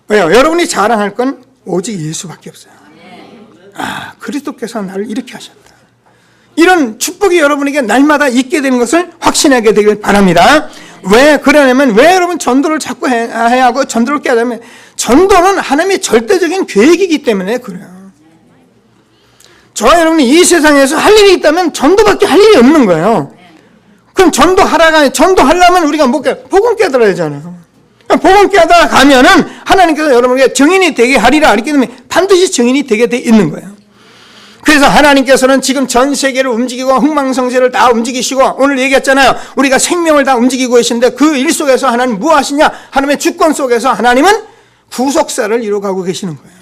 왜요? 여러분이 자랑할 건 오직 예수밖에 없어요. 그리스도께서 나를 이렇게 하셨다. 이런 축복이 여러분에게 날마다 있게 되는 것을 확신하게 되길 바랍니다. 왜 그러냐면, 왜 여러분 전도를 자꾸 해야 하고 전도를 깨야 되면, 전도는 하나님의 절대적인 계획이기 때문에 그래요. 저와 여러분이 이 세상에서 할 일이 있다면 전도밖에 할 일이 없는 거예요. 그럼 전도하려면 우리가 복음 깨달아야 하잖아요. 복음 깨달아 가면은 하나님께서 여러분에게 증인이 되게 하리라 이렇게 되면 반드시 증인이 되게 돼 있는 거예요. 그래서 하나님께서는 지금 전 세계를 움직이고 흥망성쇠를 다 움직이시고, 오늘 얘기했잖아요. 우리가 생명을 다 움직이고 계신데 그 일 속에서 하나님 뭐 하시냐? 하나님의 주권 속에서 하나님은 구속사를 이루어가고 계시는 거예요.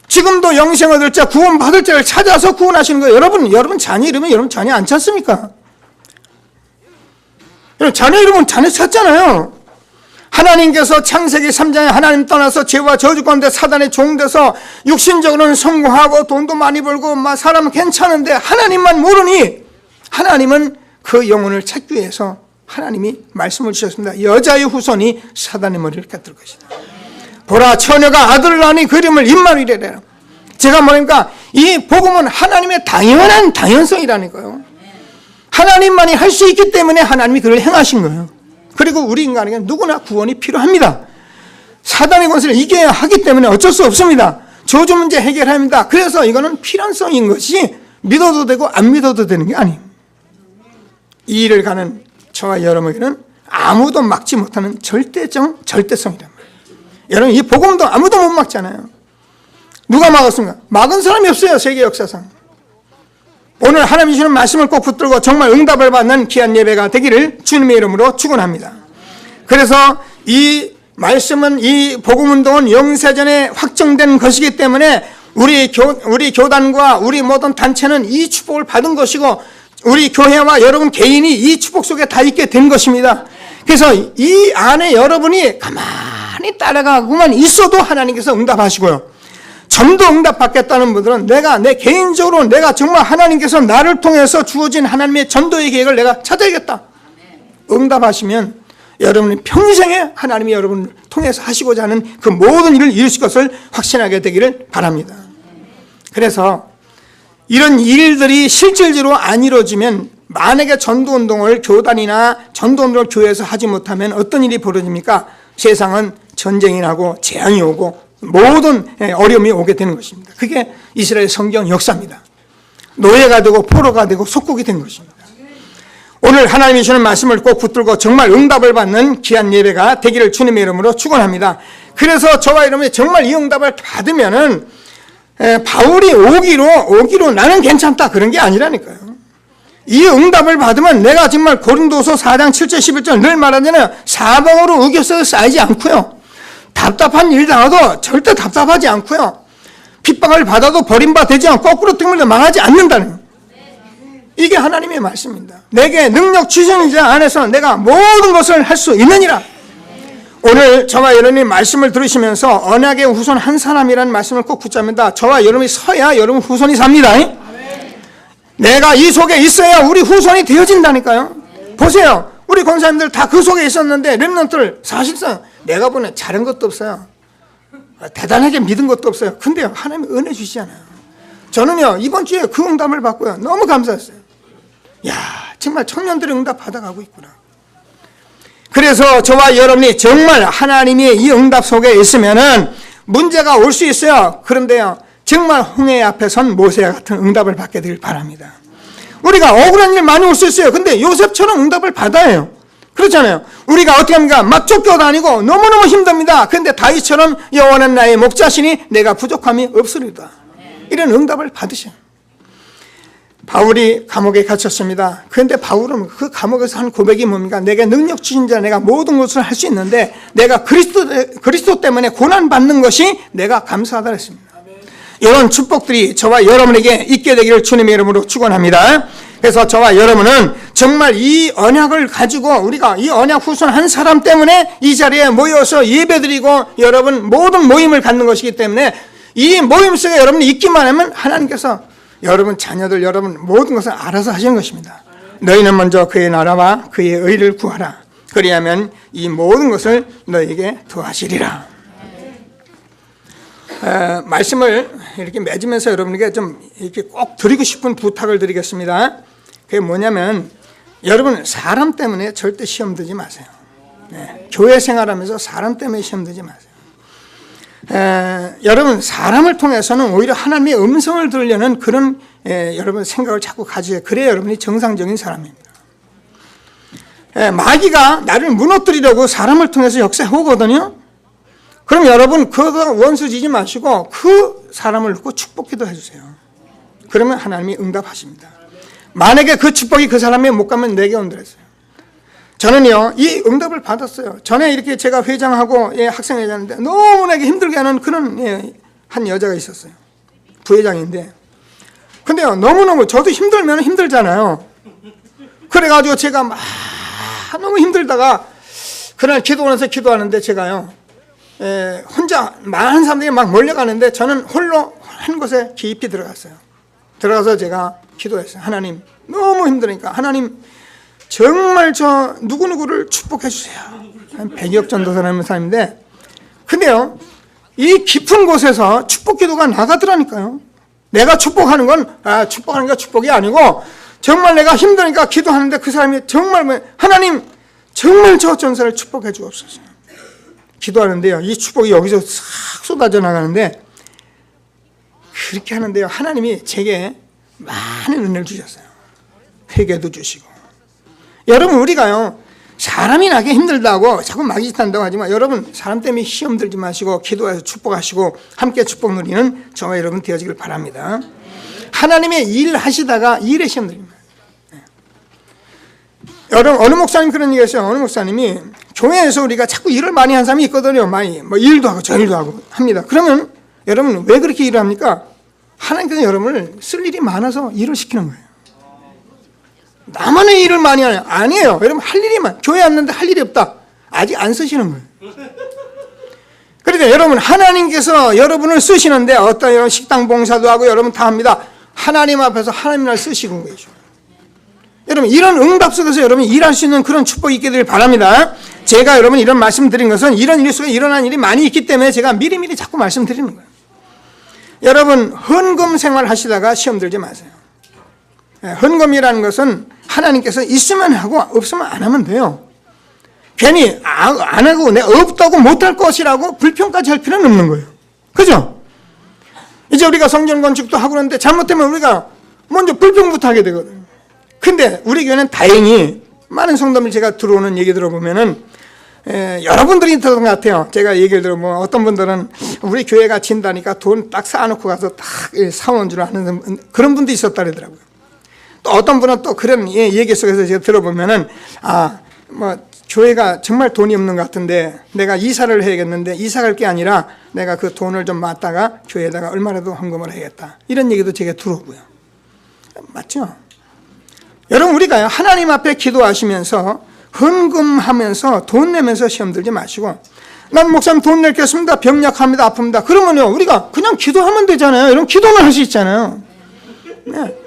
지금도 영생 얻을 자, 구원 받을 자를 찾아서 구원하시는 거예요. 여러분 자녀 이름은 여러분 자녀 안 찾습니까? 여러분 자녀 이름은 자녀 찾잖아요. 하나님께서 창세기 3장에 하나님 떠나서 죄와 저주 가운데 사단의 종돼서 육신적으로는 성공하고 돈도 많이 벌고 막 사람은 괜찮은데 하나님만 모르니, 하나님은 그 영혼을 찾기 위해서 하나님이 말씀을 주셨습니다. 여자의 후손이 사단의 머리를 깨뜨릴 것이다. 보라, 처녀가 아들을 낳으니 그 이름을 임마누엘이라. 제가 뭐니까 이 복음은 하나님의 당연한 당연성이라니까요. 하나님만이 할 수 있기 때문에 하나님이 그걸 행하신 거예요. 그리고 우리 인간에게 누구나 구원이 필요합니다. 사단의 권세를 이겨야 하기 때문에 어쩔 수 없습니다. 저주 문제 해결합니다. 그래서 이거는 필연성인 것이 믿어도 되고 안 믿어도 되는 게 아니에요. 이 일을 가는 저와 여러분에게는 아무도 막지 못하는 절대성이란 말이에요. 여러분, 이 복음도 아무도 못 막잖아요. 누가 막았습니까? 막은 사람이 없어요, 세계 역사상. 오늘 하나님 주시는 말씀을 꼭 붙들고 정말 응답을 받는 귀한 예배가 되기를 주님의 이름으로 축원합니다. 그래서 이 말씀은, 이 복음운동은 영세전에 확정된 것이기 때문에 우리 교단과 우리 모든 단체는 이 축복을 받은 것이고, 우리 교회와 여러분 개인이 이 축복 속에 다 있게 된 것입니다. 그래서 이 안에 여러분이 가만히 가만히 따라가고만 있어도 하나님께서 응답하시고요. 좀 더 응답받겠다는 분들은 내 개인적으로 내가 정말 하나님께서 나를 통해서 주어진 하나님의 전도의 계획을 내가 찾아야겠다. 응답하시면 여러분이 평생에 하나님이 여러분을 통해서 하시고자 하는 그 모든 일을 이루실 것을 확신하게 되기를 바랍니다. 그래서 이런 일들이 실질적으로 안 이루어지면 만약에 전도운동을 교단이나 전도운동을 교회에서 하지 못하면 어떤 일이 벌어집니까? 세상은 전쟁이 나고 재앙이 오고 모든 어려움이 오게 되는 것입니다. 그게 이스라엘 성경 역사입니다. 노예가 되고 포로가 되고 속국이 된 것입니다. 오늘 하나님이 주는 말씀을 꼭 붙들고 정말 응답을 받는 귀한 예배가 되기를 주님의 이름으로 축원합니다. 그래서 저와 여러분이 정말 이 응답을 받으면은 바울이 오기로 나는 괜찮다 그런 게 아니라니까요. 이 응답을 받으면 내가 정말 고린도서 4장 7절 11절 늘 말하잖아요. 사방으로 우겨서 쌓이지 않고요. 답답한 일 당해도 절대 답답하지 않고요. 핍박을 받아도 버림받지 않고 거꾸로 등물려 망하지 않는다는 이게 하나님의 말씀입니다. 내게 능력 주시는 자 안에서 내가 모든 것을 할 수 있느니라. 오늘 저와 여러분이 말씀을 들으시면서 언약의 후손 한 사람이라는 말씀을 꼭 붙잡는다. 저와 여러분이 서야 여러분 후손이 삽니다. 내가 이 속에 있어야 우리 후손이 되어진다니까요. 보세요. 우리 권사님들 다 그 속에 있었는데 렘넌트를 사실상 내가 보는 잘한 것도 없어요. 대단하게 믿은 것도 없어요. 근데 하나님이 은혜 주시잖아요. 저는요 이번 주에 그 응답을 받고요 너무 감사했어요. 야 정말 청년들의 응답 받아가고 있구나. 그래서 저와 여러분이 정말 하나님의 이 응답 속에 있으면은 문제가 올 수 있어요. 그런데요 정말 홍해 앞에 선 모세와 같은 응답을 받게 되길 바랍니다. 우리가 억울한 일 많이 올 수 있어요. 근데 요셉처럼 응답을 받아요. 그렇잖아요. 우리가 어떻게 합니까? 막 쫓겨다니고 너무너무 힘듭니다. 근데 다윗처럼 여호와는 나의 목자시니 내가 부족함이 없으리다. 이런 응답을 받으셔요. 바울이 감옥에 갇혔습니다. 그런데 바울은 그 감옥에서 한 고백이 뭡니까? 내게 능력 주신 자 내가 모든 것을 할 수 있는데 내가 그리스도 때문에 고난받는 것이 내가 감사하다 했습니다. 이런 축복들이 저와 여러분에게 있게 되기를 주님의 이름으로 축원합니다. 그래서 저와 여러분은 정말 이 언약을 가지고 우리가 이 언약 후손 한 사람 때문에 이 자리에 모여서 예배드리고 여러분 모든 모임을 갖는 것이기 때문에 이 모임 속에 여러분이 있기만 하면 하나님께서 여러분 자녀들 여러분 모든 것을 알아서 하시는 것입니다. 너희는 먼저 그의 나라와 그의 의를 구하라. 그리하면 이 모든 것을 너희에게 더하시리라. 말씀을 이렇게 맺으면서 여러분에게 좀 이렇게 꼭 드리고 싶은 부탁을 드리겠습니다. 그게 뭐냐면 여러분 사람 때문에 절대 시험 들지 마세요. 교회 생활하면서 사람 때문에 시험 들지 마세요. 여러분 사람을 통해서는 오히려 하나님의 음성을 들으려는 그런 여러분 생각을 자꾸 가져야 그래야 여러분이 정상적인 사람입니다. 마귀가 나를 무너뜨리려고 사람을 통해서 역사해 오거든요. 그럼 여러분 그거 원수 지지 마시고 그 사람을 놓고 축복기도 해주세요. 그러면 하나님이 응답하십니다. 만약에 그 축복이 그 사람이 못 가면 내게 온다랬어요. 저는요 이 응답을 받았어요. 전에 이렇게 제가 회장하고 학생회장인데 너무나게 힘들게 하는 그런 한 여자가 있었어요. 부회장인데 근데요 너무너무 저도 힘들면 힘들잖아요. 그래가지고 제가 막 너무 힘들다가 그날 기도하면서 기도하는데 제가요 혼자 많은 사람들이 막 몰려가는데 저는 홀로 한 곳에 깊이 들어갔어요. 들어가서 제가 기도했어요. 하나님 너무 힘드니까 하나님 정말 저 누구누구를 축복해 주세요. 한 100여 정도 되는 사람인데 근데요 이 깊은 곳에서 축복 기도가 나가더라니까요. 내가 축복하는 건 축복하는 게 축복이 아니고 정말 내가 힘드니까 기도하는데 그 사람이 정말 하나님 정말 저 전사를 축복해 주옵소서. 기도하는데요 이 축복이 여기서 싹 쏟아져 나가는데 그렇게 하는데요 하나님이 제게 많은 은혜를 주셨어요. 회개도 주시고. 여러분 우리가요 사람이 나게 힘들다고 자꾸 마귀짓한다고 하지만 여러분 사람 때문에 시험 들지 마시고 기도해서 축복하시고 함께 축복 누리는 저와 여러분 되어지길 바랍니다. 하나님의 일 하시다가 일에 시험 드립니다. 여러분 어느 목사님 그런 얘기 했어요. 어느 목사님이 교회에서 우리가 자꾸 일을 많이 한 사람이 있거든요. 많이 뭐 일도 하고 저 일도 하고 합니다. 그러면 여러분 왜 그렇게 일을 합니까? 하나님께서 여러분을 쓸 일이 많아서 일을 시키는 거예요. 나만의 일을 많이 하냐? 아니에요. 여러분 할 일이 교회 왔는데 할 일이 없다. 아직 안 쓰시는 거예요. 그러니까 여러분, 하나님께서 여러분을 쓰시는데 어떤 여러분 식당 봉사도 하고 여러분 다 합니다. 하나님 앞에서 하나님을 쓰시고 계셔. 여러분, 이런 응답 속에서 여러분 일할 수 있는 그런 축복이 있게 되길 바랍니다. 제가 여러분 이런 말씀 드린 것은 이런 일 속에 일어난 일이 많이 있기 때문에 제가 미리미리 자꾸 말씀드리는 거예요. 여러분, 헌금 생활 하시다가 시험 들지 마세요. 헌금이라는 것은 하나님께서 있으면 하고 없으면 안 하면 돼요. 괜히 안 하고 내가 없다고 못할 것이라고 불평까지 할 필요는 없는 거예요. 그죠? 이제 우리가 성전 건축도 하고 그러는데 잘못되면 우리가 먼저 불평부터 하게 되거든요. 근데 우리 교회는 다행히 많은 성도들 제가 들어오는 얘기 들어보면은 여러분들이 들은 것 같아요. 제가 얘기를 들어보면 어떤 분들은 우리 교회가 진다니까 돈 딱 쌓아놓고 가서 딱 사온 줄 아는 그런 분도 있었다 그러더라고요. 또 어떤 분은 또 그런 얘기 속에서 제가 들어보면은 교회가 정말 돈이 없는 것 같은데 내가 이사를 해야겠는데 이사 갈 게 아니라 내가 그 돈을 좀 맡다가 교회에다가 얼마라도 헌금을 해야겠다. 이런 얘기도 제가 들어오고요. 맞죠? 여러분, 우리가 하나님 앞에 기도하시면서 헌금하면서 돈 내면서 시험 들지 마시고, 난 목사님 돈 낼겠습니다. 병약합니다. 아픕니다. 그러면요, 우리가 그냥 기도하면 되잖아요. 이런 기도는 할 수 있잖아요. 네.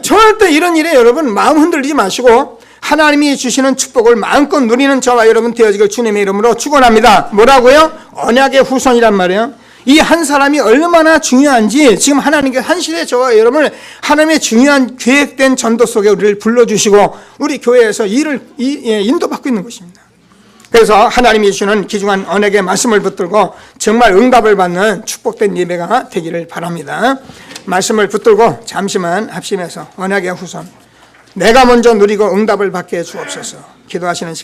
절대 이런 일에 여러분 마음 흔들리지 마시고 하나님이 주시는 축복을 마음껏 누리는 저와 여러분 되어지길 주님의 이름으로 축원합니다. 뭐라고요? 언약의 후손이란 말이에요. 이 한 사람이 얼마나 중요한지 지금 하나님께서 한 시대 저와 여러분을 하나님의 중요한 계획된 전도 속에 우리를 불러주시고 우리 교회에서 인도받고 있는 것입니다. 그래서 하나님이 주시는 귀중한 언약의 말씀을 붙들고 정말 응답을 받는 축복된 예배가 되기를 바랍니다. 말씀을 붙들고 잠시만 합심해서 언약의 후손 내가 먼저 누리고 응답을 받게 해 주옵소서. 기도하시는 시간